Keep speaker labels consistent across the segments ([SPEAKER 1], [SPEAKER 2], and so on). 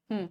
[SPEAKER 1] Hmm.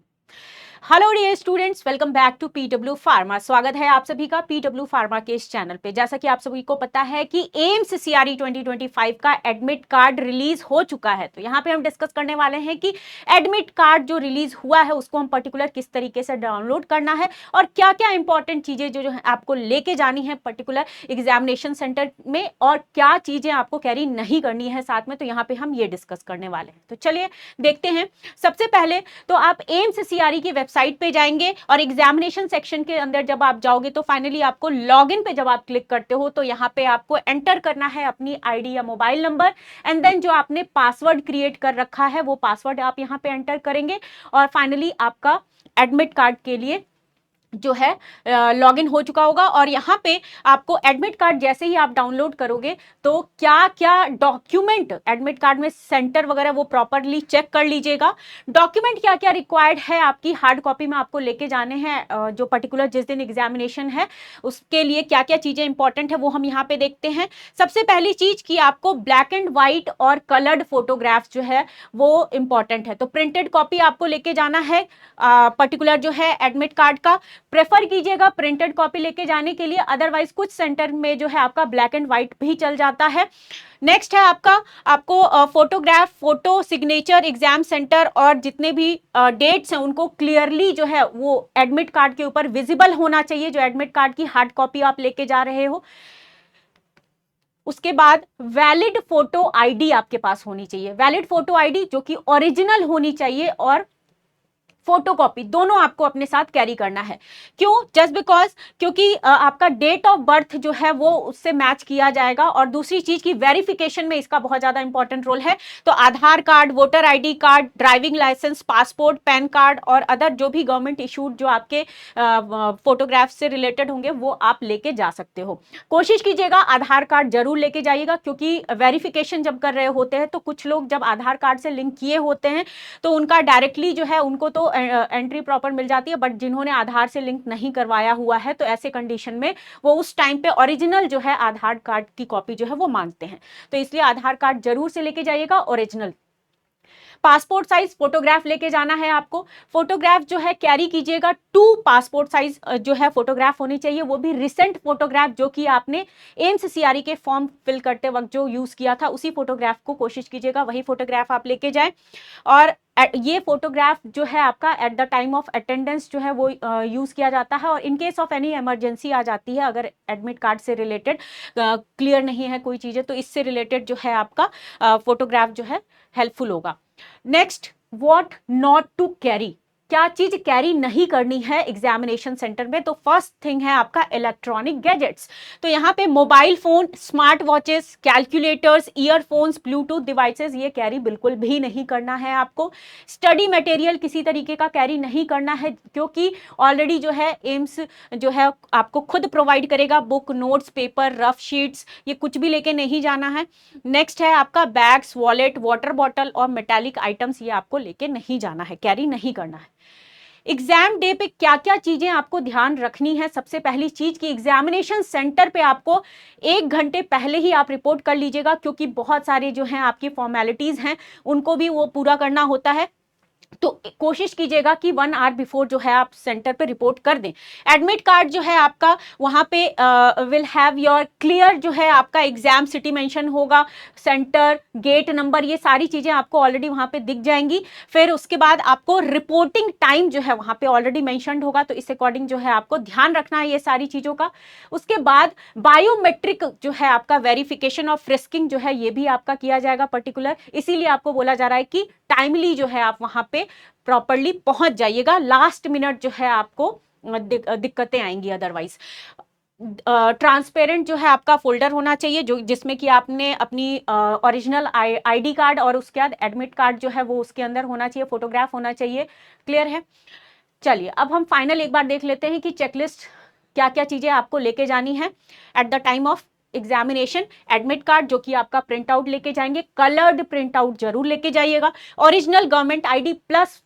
[SPEAKER 1] Hello dear students, welcome back to PW pharma. स्वागत है आप सभी का पीडब्ल्यू फार्मा के इस चैनल पे। जैसा कि आप सभी को पता है कि एम्स सीआरई 2025 का एडमिट कार्ड रिलीज हो चुका है, तो यहाँ पे हम डिस्कस करने वाले हैं कि एडमिट कार्ड जो रिलीज हुआ है उसको हम पर्टिकुलर किस तरीके से डाउनलोड करना है और क्या क्या इंपॉर्टेंट चीजें जो है आपको लेके जानी है पर्टिकुलर एग्जामिनेशन सेंटर में, और क्या चीजें आपको कैरी नहीं करनी है साथ में। तो यहाँ पे हम ये डिस्कस करने वाले हैं, तो चलिए देखते हैं। सबसे पहले तो आप एम्स सीआरई की वेबसाइट पे जाएंगे और एग्जामिनेशन सेक्शन के अंदर जब आप जाओगे तो फाइनली आपको लॉगिन पे जब आप क्लिक करते हो तो यहाँ पे आपको एंटर करना है अपनी आईडी या मोबाइल नंबर, एंड देन जो आपने पासवर्ड क्रिएट कर रखा है वो पासवर्ड आप यहाँ पे एंटर करेंगे और फाइनली आपका एडमिट कार्ड के लिए जो है लॉगिन हो चुका होगा। और यहाँ पे आपको एडमिट कार्ड जैसे ही आप डाउनलोड करोगे तो क्या क्या डॉक्यूमेंट एडमिट कार्ड में सेंटर वगैरह वो प्रॉपरली चेक कर लीजिएगा। डॉक्यूमेंट क्या क्या रिक्वायर्ड है आपकी हार्ड कॉपी में आपको लेके जाने हैं, जो पर्टिकुलर जिस दिन एग्जामिनेशन है उसके लिए क्या क्या चीजें इंपॉर्टेंट है वो हम यहाँ पे देखते हैं। सबसे पहली चीज कि आपको ब्लैक एंड व्हाइट और कलर्ड फोटोग्राफ जो है वो इंपॉर्टेंट है, तो प्रिंटेड कॉपी आपको लेके जाना है पर्टिकुलर जो है एडमिट कार्ड का। प्रेफर कीजिएगा प्रिंटेड कॉपी लेके जाने के लिए, अदरवाइज कुछ सेंटर में जो है आपका ब्लैक एंड व्हाइट भी चल जाता है। नेक्स्ट है आपको photograph, photo signature, exam centre और जितने भी डेट्स हैं उनको क्लियरली जो है वो एडमिट कार्ड के ऊपर विजिबल होना चाहिए, जो एडमिट कार्ड की हार्ड कॉपी आप लेके जा रहे हो। उसके बाद वैलिड फोटो आईडी आपके पास होनी चाहिए, वैलिड फोटो आईडी जो कि ओरिजिनल होनी चाहिए, और फोटोकॉपी दोनों आपको अपने साथ कैरी करना है। क्यों? जस्ट बिकॉज क्योंकि आपका डेट ऑफ बर्थ जो है वो उससे मैच किया जाएगा, और दूसरी चीज की वेरिफिकेशन में इसका बहुत ज्यादा इंपॉर्टेंट रोल है। तो Aadhaar card, voter ID card, driving licence, passport, PAN card और अदर जो भी गवर्नमेंट इशूड जो आपके फोटोग्राफ से रिलेटेड होंगे वो आप लेके जा सकते हो। कोशिश कीजिएगा आधार कार्ड जरूर लेके जाइएगा, क्योंकि वेरिफिकेशन जब कर रहे होते हैं तो कुछ लोग जब आधार कार्ड से लिंक किए होते हैं तो उनका डायरेक्टली जो है उनको तो एंट्री प्रॉपर मिल जाती है, बट जिन्होंने आधार से लिंक नहीं करवाया हुआ है तो ऐसे कंडीशन में वो उस टाइम पे ओरिजिनल जो है आधार कार्ड की कॉपी जो है वो मांगते हैं। तो इसलिए आधार कार्ड जरूर से लेके जाइएगा ओरिजिनल। पासपोर्ट साइज फोटोग्राफ लेके जाना है आपको। फोटोग्राफ जो है कैरी कीजिएगा 2 पासपोर्ट साइज जो है फोटोग्राफ होनी चाहिए, वो भी रिसेंट फोटोग्राफ जो कि आपने एम्स सीआरई के फॉर्म फिल करते वक्त जो यूज किया था उसी फोटोग्राफ को कोशिश कीजिएगा वही फोटोग्राफ आप लेके जाएं। और ये फोटोग्राफ जो है आपका at the time of attendance जो है वो यूज किया जाता है, और in case of any emergency आ जाती है अगर एडमिट कार्ड से रिलेटेड क्लियर नहीं है कोई चीजें तो इससे रिलेटेड जो है आपका फोटोग्राफ जो है हेल्पफुल होगा। Next, what not to carry, क्या चीज कैरी नहीं करनी है एग्जामिनेशन सेंटर में। तो फर्स्ट थिंग है आपका इलेक्ट्रॉनिक गैजेट्स। तो यहाँ पे mobile phone, smart watches, calculators, earphones, Bluetooth devices ये कैरी बिल्कुल भी नहीं करना है आपको। स्टडी मटेरियल किसी तरीके का कैरी नहीं करना है, क्योंकि ऑलरेडी जो है एम्स जो है आपको खुद प्रोवाइड करेगा book, notes, paper, rough sheets, ये कुछ भी लेके नहीं जाना है। नेक्स्ट है आपका बैग्स, वॉलेट, वाटर बॉटल और मेटालिक आइटम्स, ये आपको लेके नहीं जाना है, कैरी नहीं करना है। एग्जाम डे पे क्या क्या चीजें आपको ध्यान रखनी है। सबसे पहली चीज कि एग्जामिनेशन सेंटर पे आपको 1 घंटे पहले ही आप रिपोर्ट कर लीजिएगा, क्योंकि बहुत सारे जो हैं आपकी फॉर्मेलिटीज हैं उनको भी वो पूरा करना होता है। तो कोशिश कीजिएगा कि 1 आवर बिफोर जो है आप सेंटर पे रिपोर्ट कर दें। एडमिट कार्ड जो है आपका वहां पे विल हैव योर क्लियर जो है आपका एग्जाम सिटी मेंशन होगा, सेंटर, गेट नंबर, ये सारी चीजें आपको ऑलरेडी वहां पे दिख जाएंगी। फिर उसके बाद आपको रिपोर्टिंग टाइम जो है वहां पे ऑलरेडी मेंशनड होगा, तो इस अकॉर्डिंग जो है आपको ध्यान रखना है ये सारी चीजों का। उसके बाद बायोमेट्रिक जो है आपका वेरिफिकेशन ऑफ फ्रिस्किंग जो है ये भी आपका किया जाएगा पर्टिकुलर, इसीलिए आपको बोला जा रहा है कि टाइमली जो है आप वहां पे प्रॉपरली पहुंच जाइएगा। लास्ट मिनट जो है आपको दिक्कतें आएंगी अदरवाइज। ट्रांसपेरेंट जो है आपका फोल्डर होना चाहिए जो जिसमें कि आपने अपनी ओरिजिनल आईडी कार्ड और उसके बाद एडमिट कार्ड जो है वो उसके अंदर होना चाहिए, फोटोग्राफ होना चाहिए। क्लियर है? चलिए अब हम फाइनल एक बार देख लेते हैं कि चेकलिस्ट क्या क्या चीजें आपको लेके जानी है eight the time of examination. Admit card जो कि आपका प्रिंट आउट लेके जाएंगे, कलर्ड प्रिंट आउट जरूर लेके जाइएगा, original government ID plus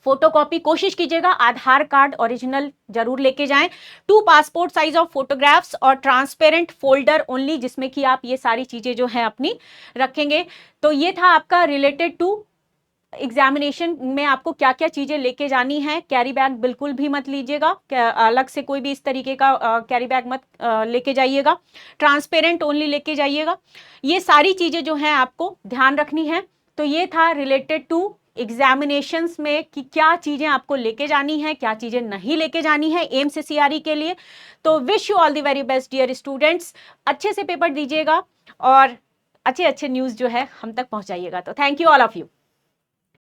[SPEAKER 1] photocopy कोशिश कीजिएगा, आधार कार्ड ओरिजिनल जरूर लेके जाएं, 2 पासपोर्ट साइज ऑफ फोटोग्राफ्स और ट्रांसपेरेंट फोल्डर ओनली जिसमें कि आप ये सारी चीजें जो है अपनी रखेंगे। तो ये था आपका रिलेटेड टू एग्जामिनेशन में आपको क्या क्या चीजें लेके जानी है। कैरी बैग बिल्कुल भी मत लीजिएगा, अलग से कोई भी इस तरीके का कैरी बैग मत लेके जाइएगा, ट्रांसपेरेंट ओनली लेके जाइएगा। ये सारी चीजें जो हैं आपको ध्यान रखनी है। तो ये था रिलेटेड टू एग्जामिनेशंस में कि क्या चीजें आपको लेके जानी है, क्या चीजें नहीं लेके जानी है एम्स सीआरई के लिए। तो wish you all the very best dear students, अच्छे से पेपर दीजिएगा और अच्छे अच्छे न्यूज जो है हम तक पहुंचाइएगा। तो thank you all of you.